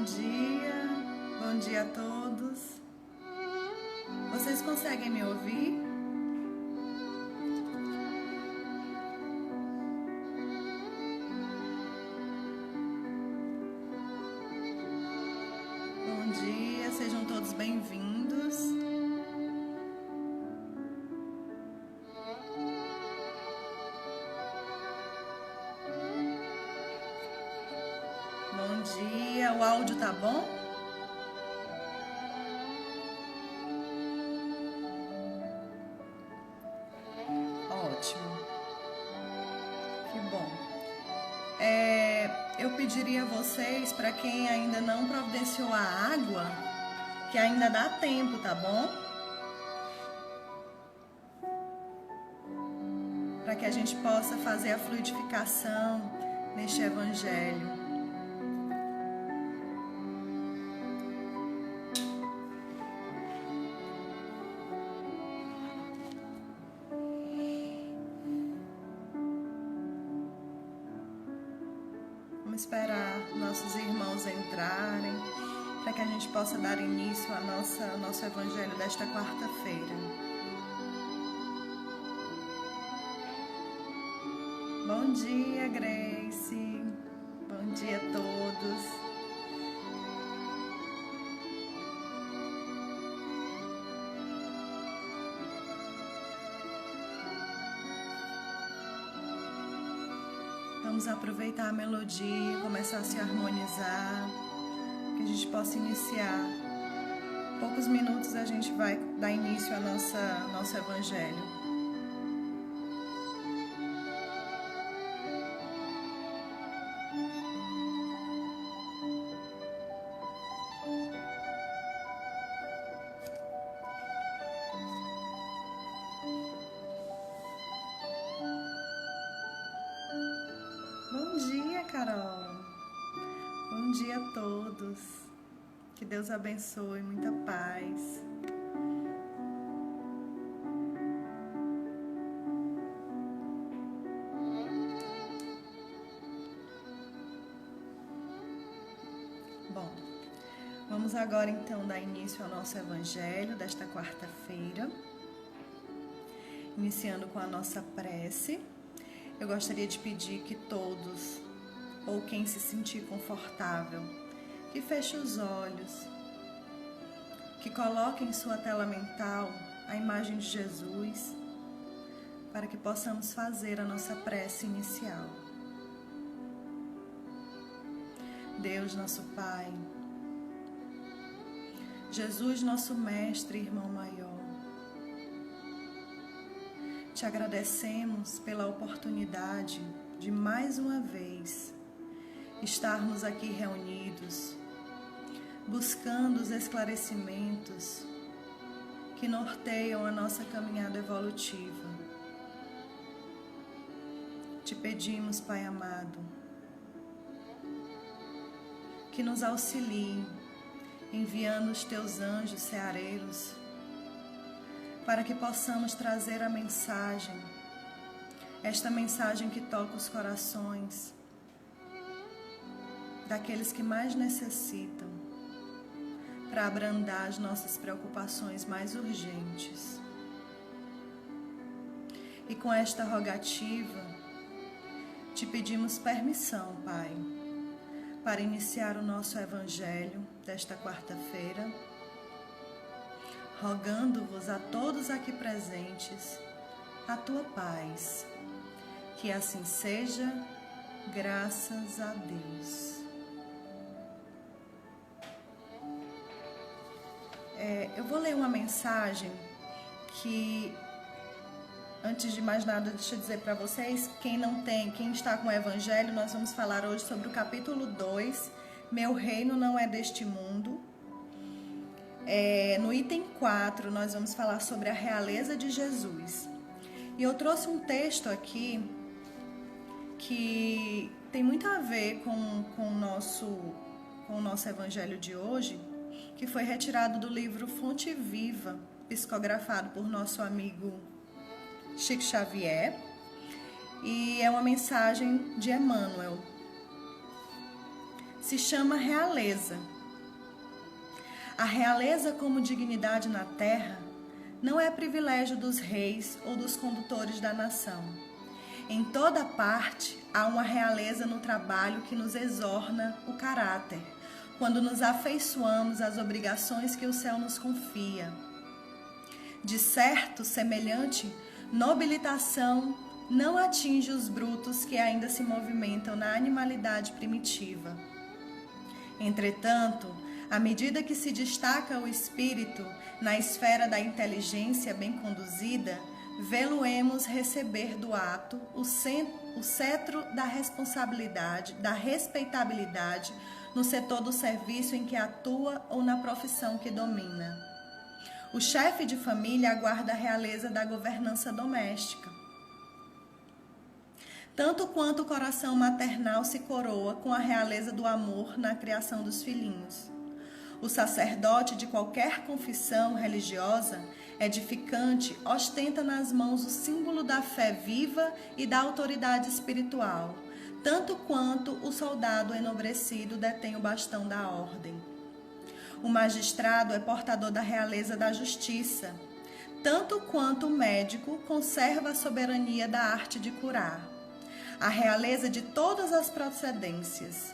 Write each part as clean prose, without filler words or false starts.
Bom dia a todos. Vocês conseguem me ouvir? Bom dia, sejam todos bem-vindos. Bom dia, o áudio tá bom? Ótimo, que bom. Eu pediria a vocês, para quem ainda não providenciou a água, que ainda dá tempo, tá bom? Para que a gente possa fazer a fluidificação neste evangelho. Vamos esperar nossos irmãos entrarem, para que a gente possa dar início ao nosso evangelho desta quarta-feira. Bom dia, Grace. Bom dia a todos. Vamos aproveitar a melodia, começar a se harmonizar, que a gente possa iniciar. Em poucos minutos a gente vai dar início ao nosso evangelho. Bom dia, Carol. Bom dia a todos. Que Deus abençoe, muita paz. Bom, vamos agora então dar início ao nosso evangelho desta quarta-feira, iniciando com a nossa prece. Eu gostaria de pedir que todos, ou quem se sentir confortável, que feche os olhos, que coloque em sua tela mental a imagem de Jesus, para que possamos fazer a nossa prece inicial. Deus, nosso Pai, Jesus, nosso Mestre e Irmão Maior, te agradecemos pela oportunidade de mais uma vez estarmos aqui reunidos, buscando os esclarecimentos que norteiam a nossa caminhada evolutiva. Te pedimos, Pai amado, que nos auxilie enviando os teus anjos ceareiros para que possamos trazer a mensagem, esta mensagem que toca os corações daqueles que mais necessitam, para abrandar as nossas preocupações mais urgentes. E com esta rogativa, te pedimos permissão, Pai, para iniciar o nosso evangelho desta quarta-feira, rogando-vos a todos aqui presentes a tua paz. Que assim seja, graças a Deus. Eu vou ler uma mensagem que, antes de mais nada, deixa eu dizer para vocês, quem está com o evangelho, nós vamos falar hoje sobre o capítulo 2, Meu reino não é deste mundo. No item 4, nós vamos falar sobre a realeza de Jesus. E eu trouxe um texto aqui que tem muito a ver com o nosso evangelho de hoje, que foi retirado do livro Fonte Viva, psicografado por nosso amigo Chico Xavier. E é uma mensagem de Emmanuel. Se chama Realeza. A realeza como dignidade na terra não é privilégio dos reis ou dos condutores da nação. Em toda parte há uma realeza no trabalho que nos exorna o caráter, quando nos afeiçoamos às obrigações que o céu nos confia. De certo, semelhante nobilitação não atinge os brutos que ainda se movimentam na animalidade primitiva. Entretanto, à medida que se destaca o espírito na esfera da inteligência bem conduzida, vê-lo-emos receber do ato o cetro da responsabilidade, da respeitabilidade no setor do serviço em que atua ou na profissão que domina. O chefe de família aguarda a realeza da governança doméstica, tanto quanto o coração maternal se coroa com a realeza do amor na criação dos filhinhos. O sacerdote de qualquer confissão religiosa edificante ostenta nas mãos o símbolo da fé viva e da autoridade espiritual, tanto quanto o soldado enobrecido detém o bastão da ordem. O magistrado é portador da realeza da justiça, tanto quanto o médico conserva a soberania da arte de curar. A realeza de todas as procedências.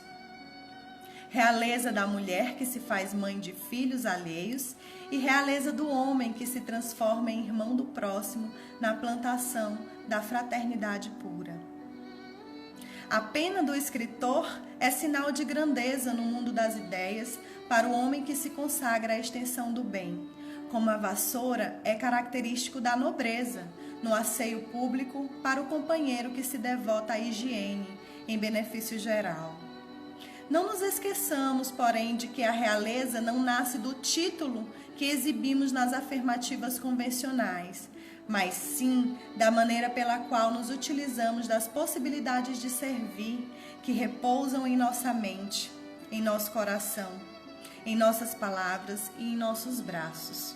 Realeza da mulher que se faz mãe de filhos alheios e realeza do homem que se transforma em irmão do próximo na plantação da fraternidade pura. A pena do escritor é sinal de grandeza no mundo das ideias para o homem que se consagra à extensão do bem, como a vassoura é característico da nobreza no asseio público para o companheiro que se devota à higiene em benefício geral. Não nos esqueçamos, porém, de que a realeza não nasce do título que exibimos nas afirmativas convencionais, mas sim da maneira pela qual nos utilizamos das possibilidades de servir que repousam em nossa mente, em nosso coração, em nossas palavras e em nossos braços.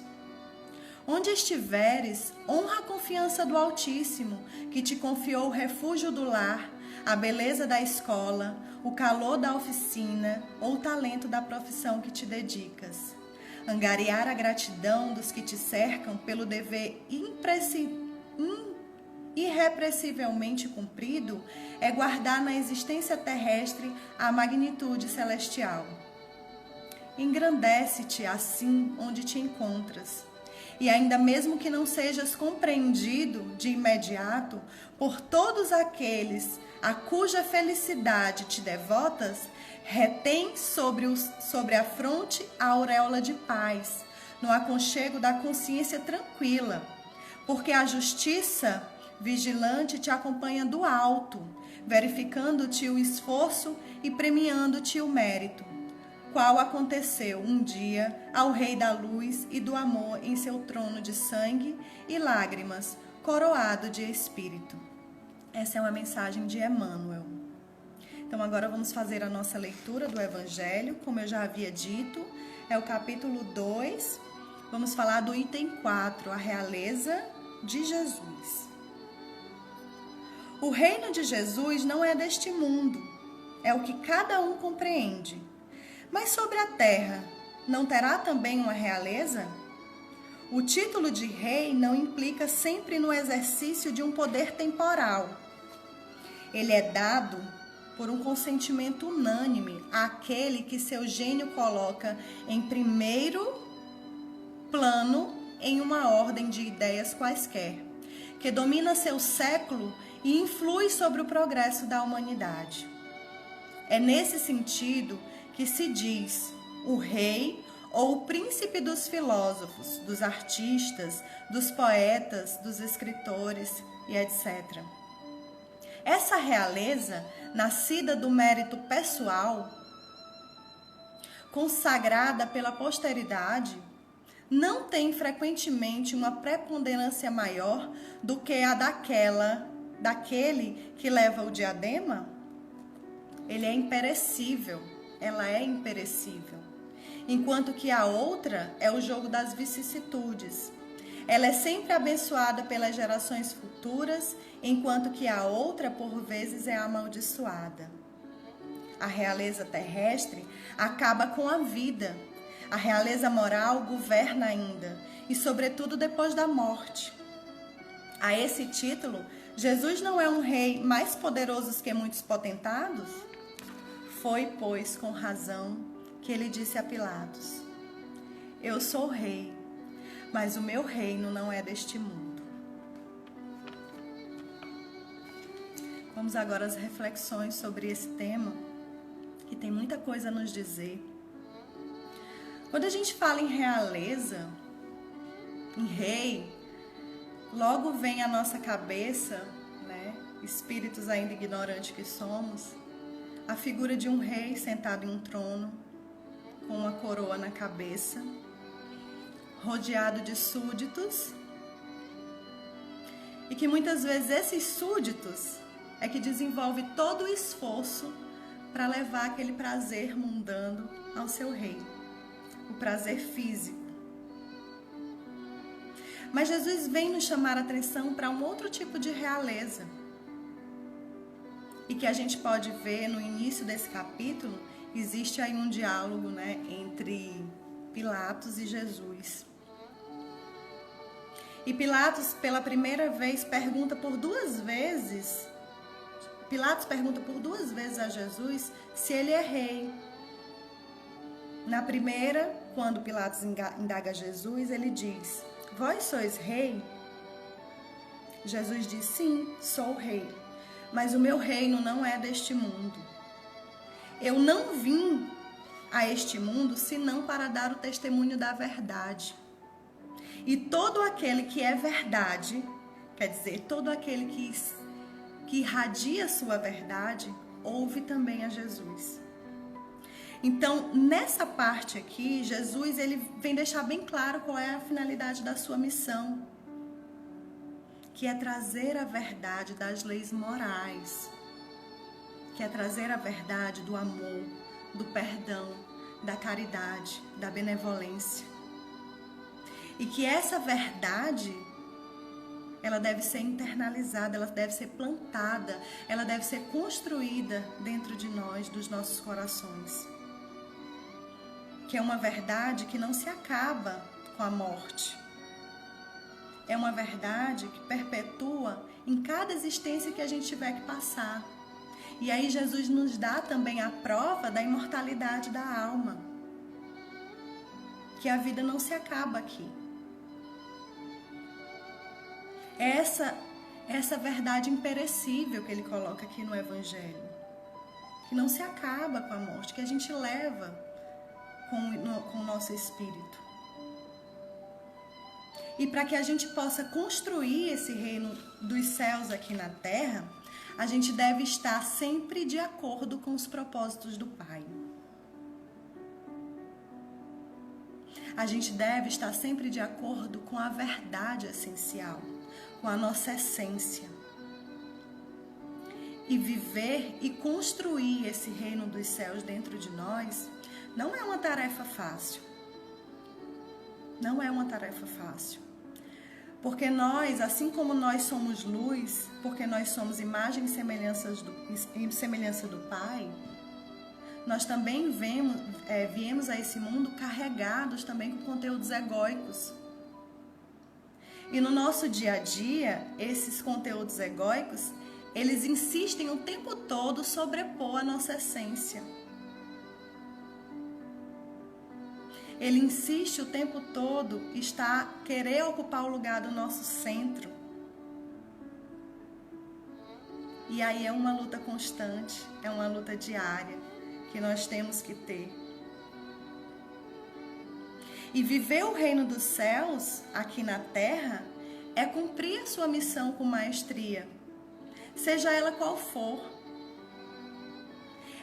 Onde estiveres, honra a confiança do Altíssimo, que te confiou o refúgio do lar, a beleza da escola, o calor da oficina ou o talento da profissão que te dedicas. Angariar a gratidão dos que te cercam pelo dever irrepressivelmente cumprido é guardar na existência terrestre a magnitude celestial. Engrandece-te assim onde te encontras. E ainda mesmo que não sejas compreendido de imediato por todos aqueles a cuja felicidade te devotas, retém sobre a fronte a auréola de paz, no aconchego da consciência tranquila, porque a justiça vigilante te acompanha do alto, verificando-te o esforço e premiando-te o mérito, qual aconteceu um dia ao Rei da Luz e do Amor em seu trono de sangue e lágrimas, coroado de Espírito. Essa é uma mensagem de Emmanuel. Então agora vamos fazer a nossa leitura do Evangelho, como eu já havia dito, é o capítulo 2, vamos falar do item 4, a realeza de Jesus. O reino de Jesus não é deste mundo, é o que cada um compreende. Mas sobre a terra, não terá também uma realeza? O título de rei não implica sempre no exercício de um poder temporal. Ele é dado por um consentimento unânime àquele que seu gênio coloca em primeiro plano em uma ordem de ideias quaisquer, que domina seu século e influi sobre o progresso da humanidade. É nesse sentido que se diz o rei ou o príncipe dos filósofos, dos artistas, dos poetas, dos escritores e etc. Essa realeza, nascida do mérito pessoal, consagrada pela posteridade, não tem frequentemente uma preponderância maior do que a daquele que leva o diadema? Ele é imperecível. Ela é imperecível, enquanto que a outra é o jogo das vicissitudes. Ela é sempre abençoada pelas gerações futuras, enquanto que a outra, por vezes, é amaldiçoada. A realeza terrestre acaba com a vida. A realeza moral governa ainda, e sobretudo depois da morte. A esse título, Jesus não é um rei mais poderoso que muitos potentados? Foi, pois, com razão que ele disse a Pilatos: eu sou rei, mas o meu reino não é deste mundo. Vamos agora às reflexões sobre esse tema, que tem muita coisa a nos dizer. Quando a gente fala em realeza, em rei, logo vem à nossa cabeça, né, espíritos ainda ignorantes que somos, a figura de um rei sentado em um trono, com uma coroa na cabeça, rodeado de súditos, e que muitas vezes esses súditos é que desenvolve todo o esforço para levar aquele prazer mundano ao seu rei, o prazer físico. Mas Jesus vem nos chamar a atenção para um outro tipo de realeza, e que a gente pode ver no início desse capítulo. Existe aí um diálogo, né, entre Pilatos e Jesus. E Pilatos, pela primeira vez, pergunta por duas vezes a Jesus se ele é rei. Na primeira, quando Pilatos indaga Jesus, ele diz: vós sois rei? Jesus diz: sim, sou rei, mas o meu reino não é deste mundo. Eu não vim a este mundo senão para dar o testemunho da verdade. E todo aquele que é verdade, quer dizer, todo aquele que irradia a sua verdade, ouve também a Jesus. Então, nessa parte aqui, Jesus ele vem deixar bem claro qual é a finalidade da sua missão, que é trazer a verdade das leis morais, que é trazer a verdade do amor, do perdão, da caridade, da benevolência. E que essa verdade, ela deve ser internalizada, ela deve ser plantada, ela deve ser construída dentro de nós, dos nossos corações. Que é uma verdade que não se acaba com a morte. É uma verdade que perpetua em cada existência que a gente tiver que passar. E aí Jesus nos dá também a prova da imortalidade da alma. Que a vida não se acaba aqui. Essa verdade imperecível que ele coloca aqui no Evangelho. Que não se acaba com a morte, que a gente leva com o nosso espírito. E para que a gente possa construir esse reino dos céus aqui na terra, a gente deve estar sempre de acordo com os propósitos do Pai. A gente deve estar sempre de acordo com a verdade essencial, com a nossa essência. E viver e construir esse reino dos céus dentro de nós não é uma tarefa fácil. Não é uma tarefa fácil. Porque nós, assim como nós somos luz, porque nós somos imagem e semelhança do Pai, nós também viemos a esse mundo carregados também com conteúdos egóicos. E no nosso dia a dia, esses conteúdos egóicos, eles insistem o tempo todo sobrepor a nossa essência. Ele insiste o tempo todo em querer ocupar o lugar do nosso centro. E aí é uma luta constante, é uma luta diária que nós temos que ter. E viver o reino dos céus aqui na terra é cumprir a sua missão com maestria, seja ela qual for.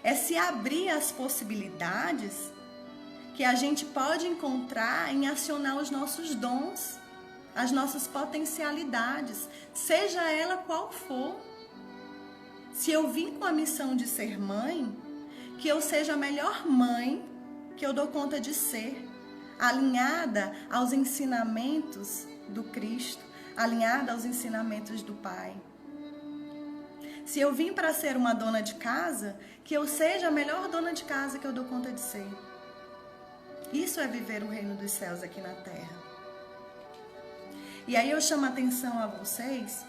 É se abrir às possibilidades que a gente pode encontrar em acionar os nossos dons, as nossas potencialidades, seja ela qual for. Se eu vim com a missão de ser mãe, que eu seja a melhor mãe que eu dou conta de ser, alinhada aos ensinamentos do Cristo, alinhada aos ensinamentos do Pai. Se eu vim para ser uma dona de casa, que eu seja a melhor dona de casa que eu dou conta de ser. Isso é viver o reino dos céus aqui na terra. E aí eu chamo a atenção a vocês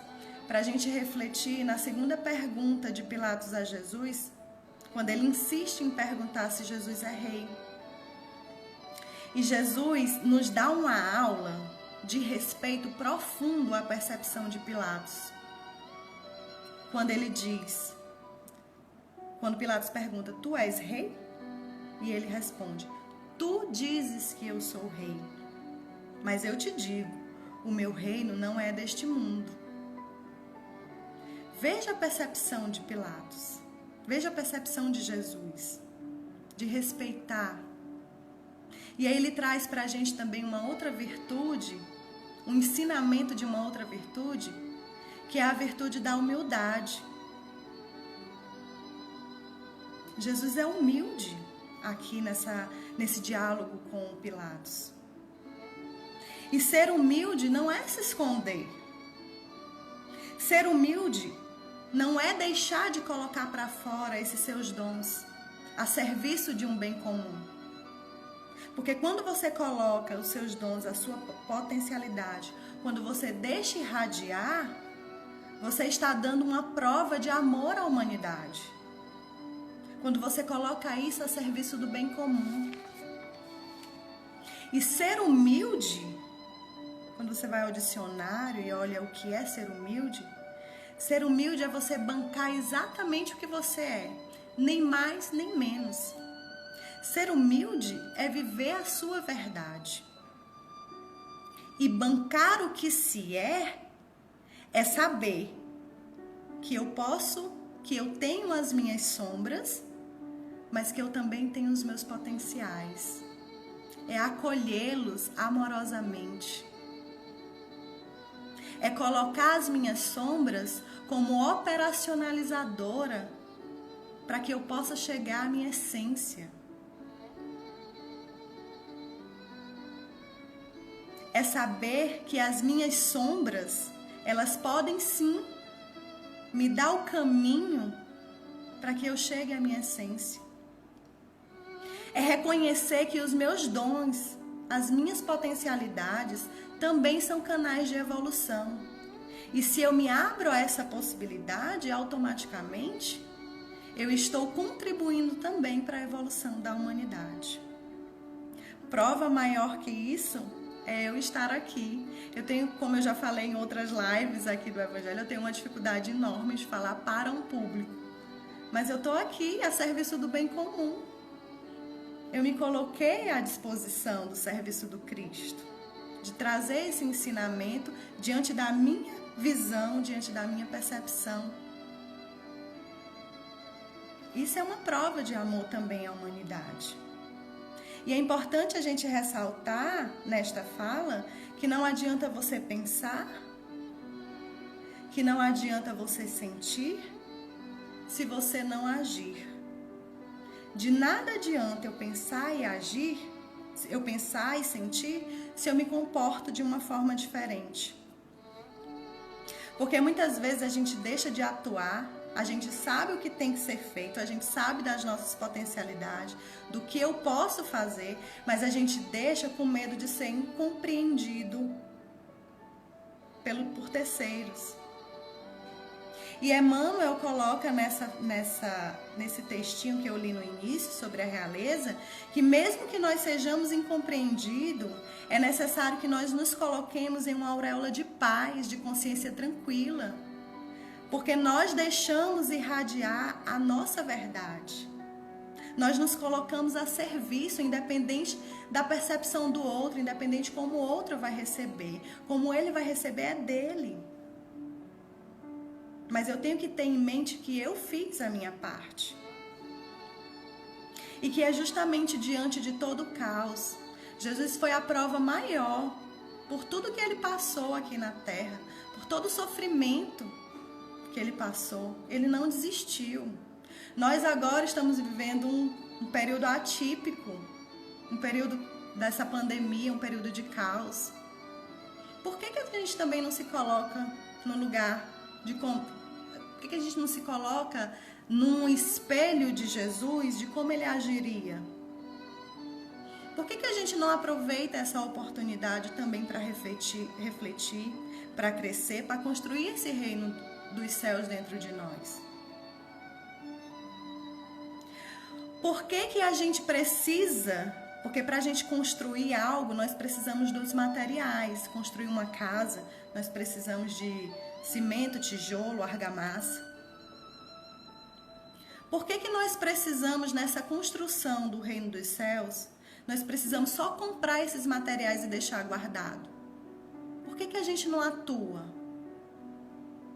para a gente refletir na segunda pergunta de Pilatos a Jesus, quando ele insiste em perguntar se Jesus é rei. E Jesus nos dá uma aula de respeito profundo à percepção de Pilatos. Quando ele diz, quando Pilatos pergunta, tu és rei? E ele responde, tu dizes que eu sou rei, mas eu te digo, o meu reino não é deste mundo. Veja a percepção de Pilatos, veja a percepção de Jesus, de respeitar. E aí ele traz para a gente também uma outra virtude, um ensinamento de uma outra virtude, que é a virtude da humildade. Jesus é humilde aqui nesse diálogo com Pilatos. E ser humilde não é se esconder. Ser humilde não é deixar de colocar para fora esses seus dons a serviço de um bem comum. Porque quando você coloca os seus dons, a sua potencialidade, quando você deixa irradiar, você está dando uma prova de amor à humanidade. Quando você coloca isso a serviço do bem comum. E ser humilde, quando você vai ao dicionário e olha o que é ser humilde é você bancar exatamente o que você é, nem mais nem menos. Ser humilde é viver a sua verdade. E bancar o que se é saber que eu tenho as minhas sombras, mas que eu também tenho os meus potenciais. É acolhê-los amorosamente. É colocar as minhas sombras como operacionalizadora para que eu possa chegar à minha essência. É saber que as minhas sombras, elas podem sim me dar o caminho para que eu chegue à minha essência. É reconhecer que os meus dons, as minhas potencialidades, também são canais de evolução. E se eu me abro a essa possibilidade, automaticamente, eu estou contribuindo também para a evolução da humanidade. Prova maior que isso é eu estar aqui. Eu tenho, como eu já falei em outras lives aqui do Evangelho, eu tenho uma dificuldade enorme de falar para um público. Mas eu estou aqui a serviço do bem comum. Eu me coloquei à disposição do serviço do Cristo, de trazer esse ensinamento diante da minha visão, diante da minha percepção. Isso é uma prova de amor também à humanidade. E é importante a gente ressaltar nesta fala que não adianta você pensar, que não adianta você sentir, se você não agir. De nada adianta eu pensar e agir, eu pensar e sentir, se eu me comporto de uma forma diferente. Porque muitas vezes a gente deixa de atuar, a gente sabe o que tem que ser feito, a gente sabe das nossas potencialidades, do que eu posso fazer, mas a gente deixa com medo de ser incompreendido por terceiros. E Emmanuel coloca nesse textinho que eu li no início sobre a realeza, que mesmo que nós sejamos incompreendidos, é necessário que nós nos coloquemos em uma auréola de paz, de consciência tranquila, porque nós deixamos irradiar a nossa verdade. Nós nos colocamos a serviço, independente da percepção do outro, independente como o outro vai receber. Como ele vai receber é dele. Mas eu tenho que ter em mente que eu fiz a minha parte. E que é justamente diante de todo o caos. Jesus foi a prova maior por tudo que ele passou aqui na terra, por todo o sofrimento que ele passou. Ele não desistiu. Nós agora estamos vivendo um período atípico, um período dessa pandemia, um período de caos. Por que a gente também não se coloca no lugar de... Por que a gente não se coloca num espelho de Jesus, de como ele agiria? Por que a gente não aproveita essa oportunidade também para refletir, para crescer, para construir esse reino dos céus dentro de nós? Por que a gente precisa? Porque para a gente construir algo, nós precisamos dos materiais. Construir uma casa, nós precisamos de cimento, tijolo, argamassa. Por que nós precisamos, nessa construção do reino dos céus, nós precisamos só comprar esses materiais e deixar guardado? Por que a gente não atua?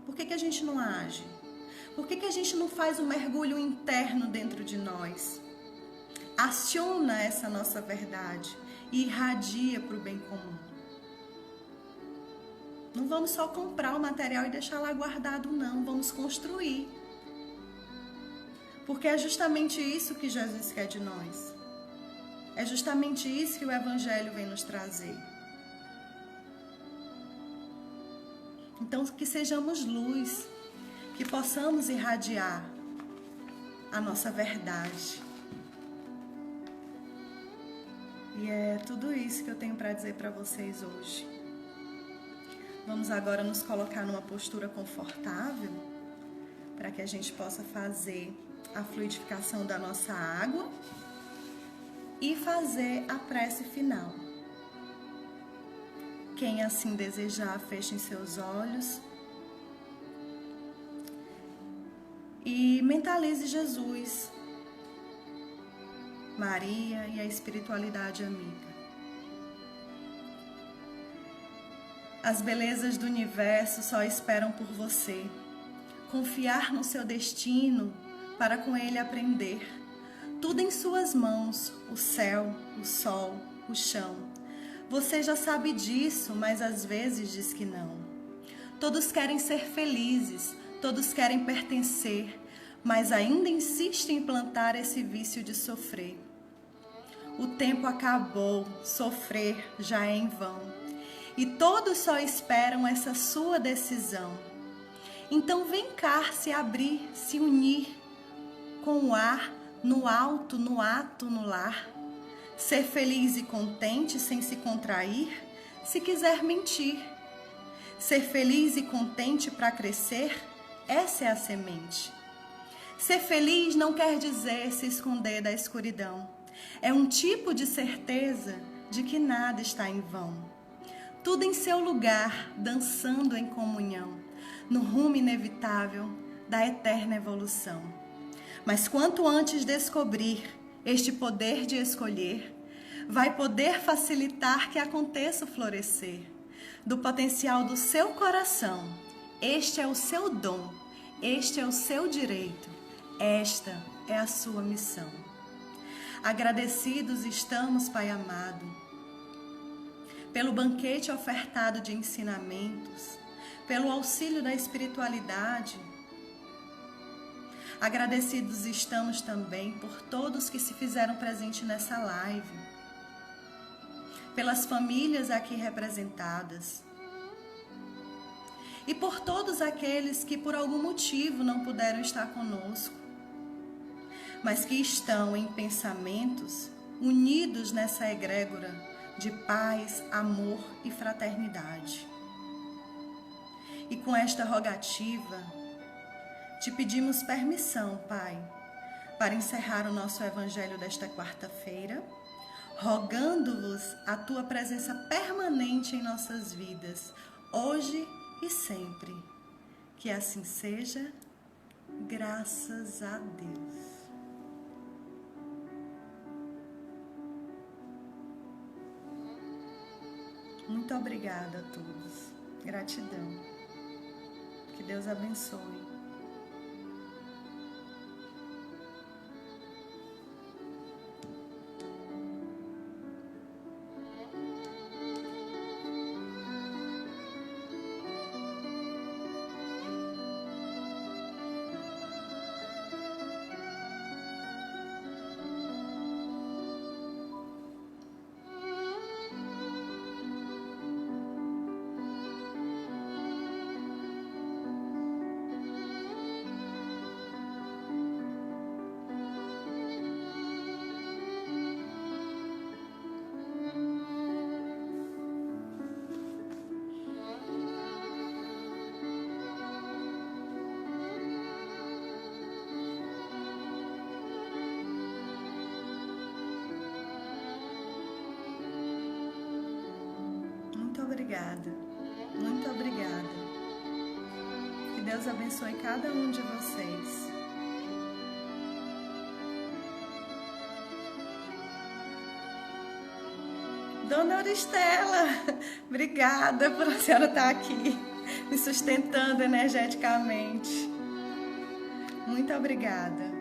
Por que a gente não age? Por que a gente não faz um mergulho interno dentro de nós? Aciona essa nossa verdade e irradia para o bem comum. Não vamos só comprar o material e deixar lá guardado, não. Vamos construir. Porque é justamente isso que Jesus quer de nós. É justamente isso que o Evangelho vem nos trazer. Então, que sejamos luz, que possamos irradiar a nossa verdade. E é tudo isso que eu tenho para dizer para vocês hoje. Vamos agora nos colocar numa postura confortável para que a gente possa fazer a fluidificação da nossa água e fazer a prece final. Quem assim desejar, fechem seus olhos e mentalize Jesus, Maria e a espiritualidade amiga. As belezas do universo só esperam por você. Confiar no seu destino para com ele aprender. Tudo em suas mãos, o céu, o sol, o chão. Você já sabe disso, mas às vezes diz que não. Todos querem ser felizes, todos querem pertencer, mas ainda insistem em plantar esse vício de sofrer. O tempo acabou, sofrer já é em vão. E todos só esperam essa sua decisão. Então vem cá se abrir, se unir com o ar, no alto, no ato, no lar. Ser feliz e contente sem se contrair, se quiser mentir. Ser feliz e contente para crescer, essa é a semente. Ser feliz não quer dizer se esconder da escuridão. É um tipo de certeza de que nada está em vão. Tudo em seu lugar, dançando em comunhão, no rumo inevitável da eterna evolução. Mas quanto antes descobrir este poder de escolher, vai poder facilitar que aconteça o florescer do potencial do seu coração. Este é o seu dom, este é o seu direito, esta é a sua missão. Agradecidos estamos, Pai amado, pelo banquete ofertado de ensinamentos, pelo auxílio da espiritualidade. Agradecidos estamos também por todos que se fizeram presente nessa live, pelas famílias aqui representadas e por todos aqueles que por algum motivo não puderam estar conosco, mas que estão em pensamentos unidos nessa egrégora de paz, amor e fraternidade. E com esta rogativa, te pedimos permissão, Pai, para encerrar o nosso Evangelho desta quarta-feira, rogando-vos a Tua presença permanente em nossas vidas, hoje e sempre. Que assim seja, graças a Deus. Muito obrigada a todos. Gratidão. Que Deus abençoe. muito obrigada. Muito obrigada. Que Deus abençoe cada um de vocês. Dona Auristela, obrigada por a senhora estar aqui, me sustentando energeticamente. Muito obrigada.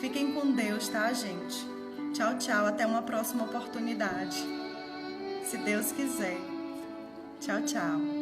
Fiquem com Deus, tá, gente? Tchau, tchau. Até uma próxima oportunidade. Se Deus quiser. Tchau, tchau.